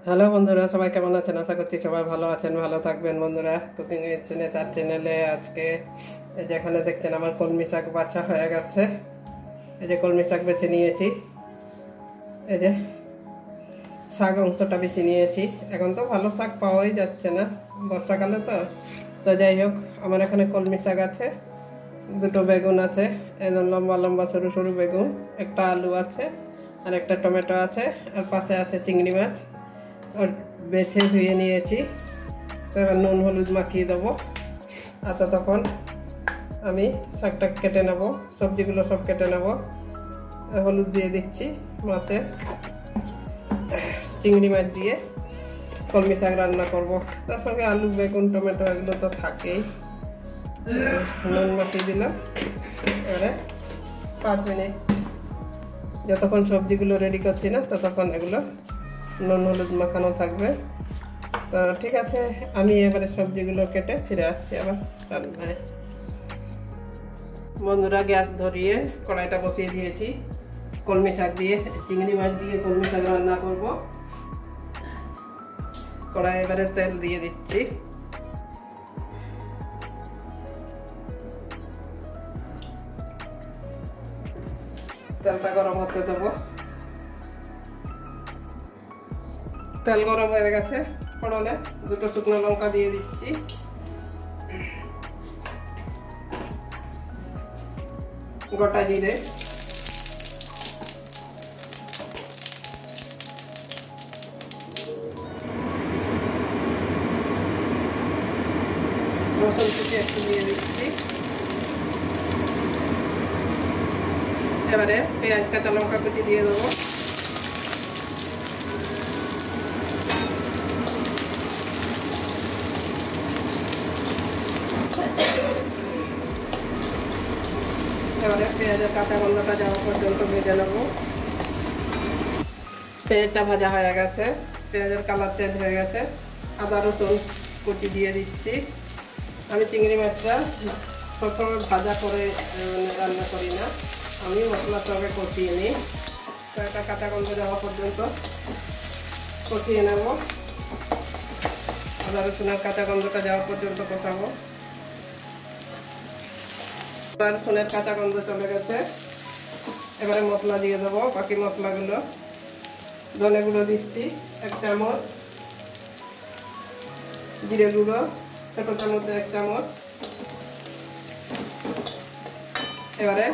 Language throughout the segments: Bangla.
হ্যালো বন্ধুরা, সবাই কেমন আছেন? আশা করছি সবাই ভালো আছেন, ভালো থাকবেন। বন্ধুরা, কুকিং উইথ সুনেতার চ্যানেলে আজকে এই যেখানে দেখছেন আমার কলমি শাক বাছা হয়ে গেছে। এই যে কলমি শাক বেছে নিয়েছি, এই যে শাক অংশটা বেছে নিয়েছি। এখন তো ভালো শাক পাওয়াই যাচ্ছে না, বর্ষাকালে তো। তো যাই হোক, আমার এখানে কলমি শাক আছে, দুটো বেগুন আছে, একদম লম্বা লম্বা সরু সরু বেগুন, একটা আলু আছে, আর একটা টমেটো আছে, আর পাশে আছে চিংড়ি মাছ। আর বেছে ধুয়ে নিয়েছি, তো এবার নুন হলুদ মাখিয়ে দেবো। আর তখন আমি শাকটা কেটে নেব, সবজিগুলো সব কেটে নেব। হলুদ দিয়ে দিচ্ছি মাছে, চিংড়ি মাছ দিয়ে কলমি শাক রান্না করব। তার সঙ্গে আলু বেগুন টমেটো এগুলো তো থাকেই। নুন মাখিয়ে দিলাম। এবারে 5 মিনিট যতক্ষণ সবজিগুলো রেডি করছি না, ততক্ষণ এগুলো নুন হলুদ মাখানো থাকবে। তো ঠিক আছে, আমি এবারে সবজিগুলো কেটে ফিরে আসছি আবার রান্নায়। বন্ধুরা, গ্যাস ধরিয়ে কড়াইটা বসিয়ে দিয়েছি। কলমি শাক দিয়ে, চিংড়ি মাছ দিয়ে কলমি শাক রান্না করব। কড়াই এবারে তেল দিয়ে দিচ্ছি। তেলটা গরম হতে দেবো। তেল গরম হয়ে গেছে, ফোড়নে দুটো শুকনো লঙ্কা দিয়ে দিচ্ছি। গোটা জিরে, রসুন কুচি একটু দিয়ে দিচ্ছি। এবারে পেঁয়াজ কাঁচা লঙ্কা কুচি দিয়ে দেবো। এবারে পেঁয়াজের কাঁচা গন্ধটা যাওয়া পর্যন্ত ভেজে নেবো। পেঁয়াজটা ভাজা হয়ে গেছে, পেঁয়াজের কালার চেঞ্জ হয়ে গেছে। আদা রসুন কুচি দিয়ে দিচ্ছি। আমি চিংড়ি মাছটা সবসময় ভাজা করে রান্না করি না, আমি মশলার সঙ্গে কষিয়ে নিই। তো এটা কাঁচা গন্ধ যাওয়া পর্যন্ত কষিয়ে নেব। আদা রসুনের কাঁচা গন্ধটা যাওয়া পর্যন্ত কষাবো। আদা রসুনের কাঁচা গন্ধ চলে গেছে, এবারে মশলা দিয়ে দেবো। বাকি মশলাগুলো, ধনে গুঁড়ো দিচ্ছি 1 চামচ, জিরে গুঁড়ো ছোটো চামচে 1 চামচ। এবারে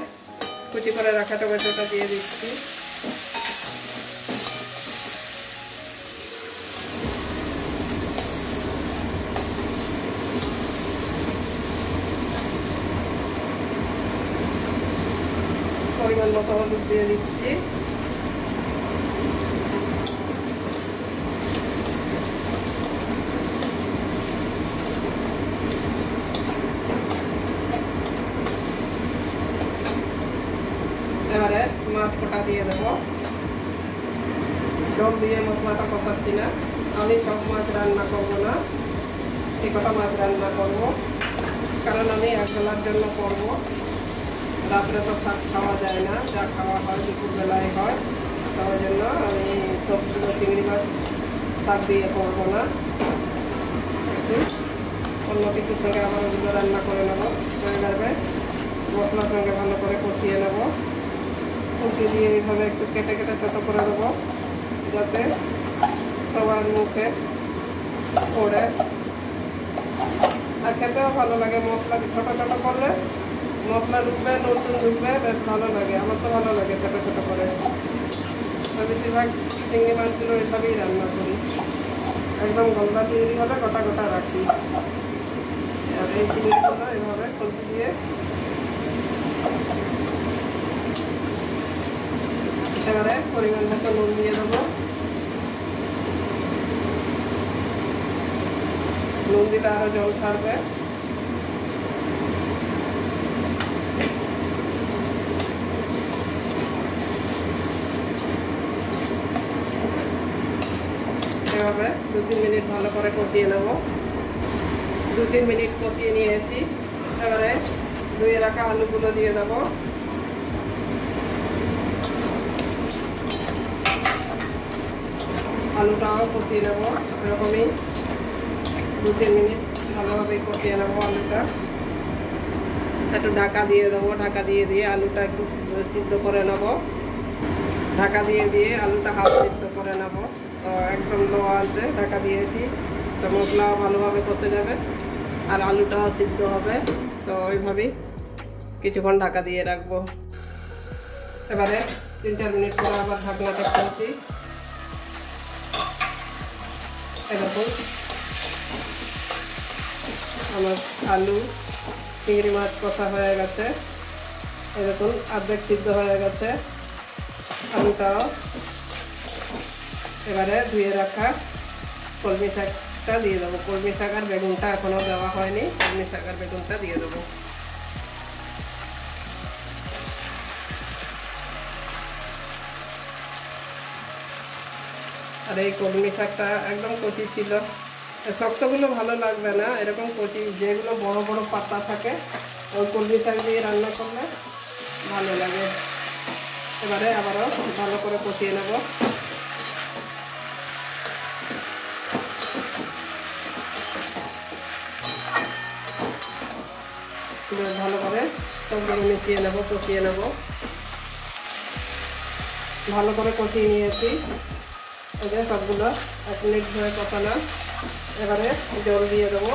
কুচি করে রাখা টমেটোটা দিয়ে দিচ্ছি। পরিমাণ মতো হলুদ দিয়ে দিচ্ছি। এবারে মাছ কোটা দিয়ে দেবো। জল দিয়ে মশলাটা কষাচ্ছি না, আমি সব মাছ রান্না করবো না, এই কটা মাছ রান্না করবো, কারণ আমি একবেলার জন্য করবো। রাত্রে তো শাক খাওয়া যায় না, যা খাওয়া হয় দুপুরবেলায় হয়। তার জন্য আমি সবগুলো চিংড়ি মাছ শাক দিয়ে করবো না, একটু অন্য কিছুর সঙ্গে আবার ওগুলো রান্না করে নেবো। হয়ে যাবে, মশলার সঙ্গে ভালো করে কষিয়ে নেবো। কুচি দিয়ে এইভাবে একটু কেটে কেটে ছোটো করে দেবো, যাতে সবার মুখে পড়ে আর খেতেও ভালো লাগে। মশলা ছোটো ছোটো করলে মশলা ঢুকবে, নতুন ঢুকবে, বেশ ভালো লাগে। আমার তো ভালো লাগে ছোটো ছোটো করে। তো বেশিরভাগ চিংড়ি মাছগুলো এভাবেই রান্না করি, একদম গলদা চিংড়ি হলে গোটা গোটা রাখি। আর এই চিংড়িগুলো এভাবে কচি দিয়ে এবারে পরিমাণ মতো নুন দিয়ে দেবো। নুন দিলে আরও জল ছাড়বে। এভাবে 2-3 মিনিট ভালো করে কষিয়ে নেব। 2-3 মিনিট কষিয়ে নিয়েছি। এবারে ধুয়ে রাখা আলুগুলো দিয়ে দেবো। আলুটাও কষিয়ে নেবো এরকমই 2-3 মিনিট ভালোভাবে কষিয়ে নেবো আলুটা। একটু ঢাকা দিয়ে দেবো, ঢাকা দিয়ে আলুটা একটু সিদ্ধ করে নেব। ঢাকা দিয়ে আলুটা হাফ সিদ্ধ করে নেব। তো একদম লো আঁচে ঢাকা দিয়েছি, তো মশলাও ভালোভাবে কষে যাবে আর আলুটাও সিদ্ধ হবে। তো ওইভাবেই কিছুক্ষণ ঢাকা দিয়ে রাখবো। এবারে 3-4 মিনিট পরে আবার ঢাকনাটা খুলছি। এরকম আমার আলু চিংড়ি মাছ কষা হয়ে গেছে, এরকম অর্ধেক সিদ্ধ হয়ে গেছে আলুটাও। এবারে ধুয়ে রাখা কলমি শাকটা দিয়ে দেবো। কলমি শাক আর বেগুনটা এখনও দেওয়া হয়নি, কলমি শাক আর বেগুনটা দিয়ে দেবো। আর এই কলমি শাকটা একদম কচি ছিল, শক্তগুলো ভালো লাগবে না, এরকম কচি যেগুলো বড় বড় পাতা থাকে ওই কলমি শাক দিয়ে রান্না করলে ভালো লাগে। এবারে আবারও ভালো করে কষিয়ে নেব। ভালো করে সবগুলো মিশিয়ে নেব, কষিয়ে নেব। ভালো করে কষিয়ে নিয়েছি, এই যে সবগুলো 1 মিনিট ধরে কষানো। এবারে জল দিয়ে দেবো।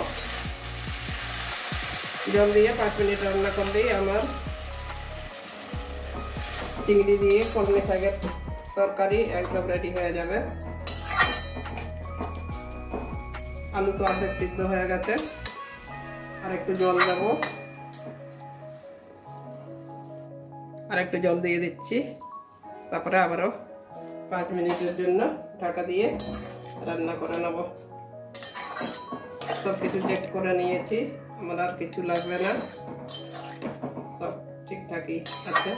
জল দিয়ে 5 মিনিট রান্না করলেই আমার চিংড়ি দিয়ে কলমি শাকের তরকারি একদম রেডি হয়ে যাবে। আলু তো অর্ধেক সিদ্ধ হয়ে গেছে, আর একটু জল দেব, আর একটু জল দিয়ে দিচ্ছি। তারপরে আবারও 5 মিনিটের জন্য ঢাকা দিয়ে রান্না করে নেব। সব কিছু চেক করে নিয়েছি, আমার আর কিছু লাগবে না, সব ঠিকঠাকই আছে।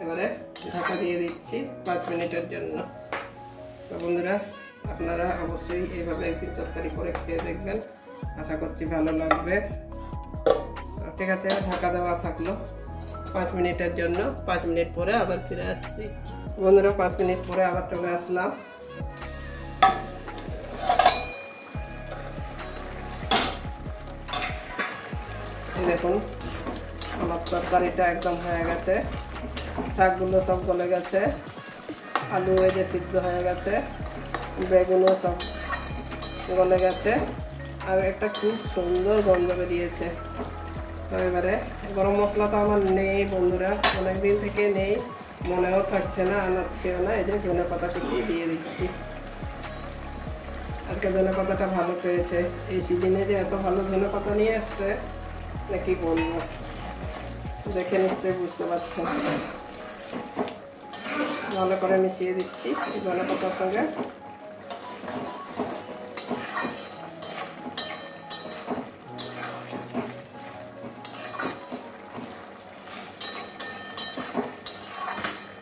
এবারে ঢাকা দিয়ে দিচ্ছি 5 মিনিটের জন্য। তো বন্ধুরা, আপনারা অবশ্যই এইভাবে একদিন তরকারি করে খেয়ে দেখবেন, আশা করছি ভালো লাগবে। ঠিক আছে, ঢাকা দেওয়া থাকলো 5 মিনিটের জন্য। 5 মিনিট পরে আবার ফিরে আসছি। বন্ধুরা, 5 মিনিট পরে আবার চলে আসলাম। দেখুন আমার তরকারিটা একদম হয়ে গেছে, শাকগুলো সব গলে গেছে, আলু এই যে সিদ্ধ হয়ে গেছে, বেগুনও সব গলে গেছে, আর একটা খুব সুন্দর গন্ধ বেরিয়েছে। তো এবারে গরম মশলা তো আমার নেই বন্ধুরা, অনেকদিন থেকে নেই, মনেও থাকছে না, আনাচ্ছিও না। এই যে ধনে পাতা কুচিয়ে দিয়ে দিচ্ছি। আজকে ধনে পাতাটা ভালো পেয়েছে, এই সিজনে যে এত ভালো ধনে পাতা নিয়ে এসছে নাকি বলবো, দেখে নিশ্চয়ই বুঝতে পারছেন। ভালো করে মিশিয়ে দিচ্ছি ধনে পাতার সঙ্গে।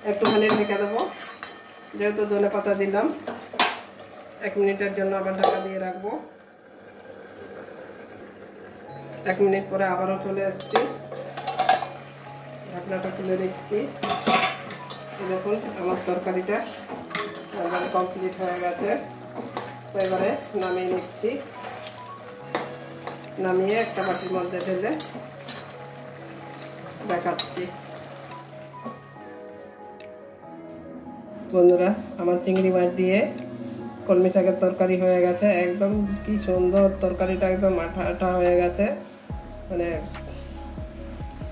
একটুখানি ঢেকে দেবো, যেহেতু ধনে পাতা দিলাম। 1 মিনিটের জন্য আবার ঢাকা দিয়ে রাখবো। 1 মিনিট পরে আবারও চলে আসছি, ঢাকনাটা খুলে দিচ্ছি। দেখুন আমার তরকারিটা এবারে কমপ্লিট হয়ে গেছে। তো এবারে নামিয়ে নিচ্ছি, নামিয়ে একটা বাটির মধ্যে ঢেলে দেখাচ্ছি। বন্ধুরা, আমার চিংড়ি মাছ দিয়ে কলমি শাকের তরকারি হয়ে গেছে। একদম কি সুন্দর তরকারিটা, একদম আঠা আঠা হয়ে গেছে, মানে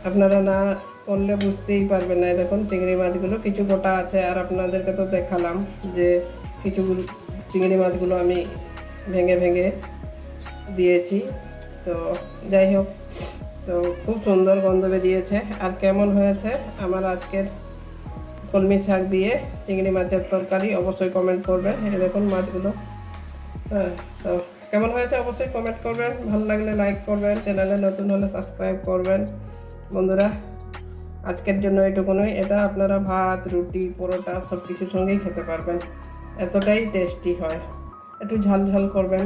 আপনারা না করলে বুঝতেই পারবেন না। দেখুন চিংড়ি মাছগুলো কিছু গোটা আছে, আর আপনাদেরকে তো দেখালাম যে কিছু চিংড়ি মাছগুলো আমি ভেঙে ভেঙে দিয়েছি। তো যাই হোক, তো খুব সুন্দর গন্ধ বেরিয়েছে। আর কেমন হয়েছে আমার আজকের কলমি শাক দিয়ে চিংড়ি মাছের তরকারি অবশ্যই কমেন্ট করবেন। এই দেখুন মাছগুলো, হ্যাঁ। তো কেমন হয়েছে অবশ্যই কমেন্ট করবেন, ভালো লাগলে লাইক করবেন, চ্যানেলে নতুন হলে সাবস্ক্রাইব করবেন। বন্ধুরা, আজকের জন্য এটুকুনই। এটা আপনারা ভাত, রুটি, পরোটা সব কিছুর সঙ্গেই খেতে পারবেন, এতটাই টেস্টি হয়। একটু ঝাল ঝাল করবেন,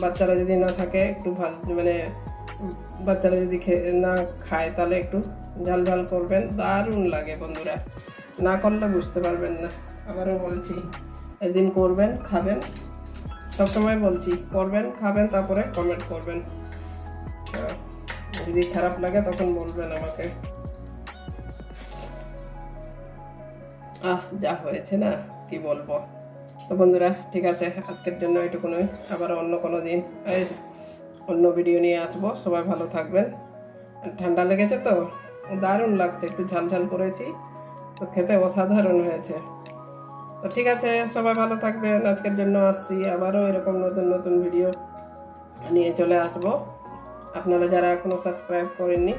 বাচ্চারা যদি না থাকে একটু মানে বাচ্চারা যদি না খায় তাহলে একটু ঝাল ঝাল করবেন, দারুণ লাগে বন্ধুরা, না করলে বুঝতে পারবেন না। আবারও বলছি, একদিন করবেন, খাবেন, সবসময় বলছি করবেন, খাবেন, তারপরে কমেন্ট করবেন। যদি খারাপ লাগে তখন বলবেন আমাকে। যা হয়েছে না, কি বলবো। তো বন্ধুরা, ঠিক আছে, আজকের জন্য এটুকুনই। আবার অন্য কোনো দিন অন্য ভিডিও নিয়ে আসবো। সবাই ভালো থাকবেন। ঠান্ডা লেগেছে তো, দারুণ লাগছে, একটু ঝাল ঝাল করেছি তো, খেতে অসাধারণ হয়েছে। তো ঠিক আছে, সবাই ভালো থাকবেন। আজকের জন্য আসছি, আবারও এরকম নতুন নতুন ভিডিও নিয়ে চলে আসবো। আপনারা যারা এখনো সাবস্ক্রাইব করেননি,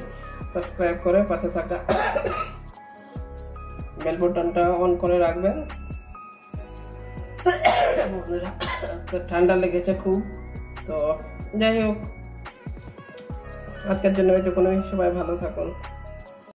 সাবস্ক্রাইব করে পাশে থাকা বেল বাটনটা অন করে রাখবেন। ঠান্ডা লেগেছে খুব, তো যাই হোক, আজকের জন্য এটুকুনই। সবাই ভালো থাকুন।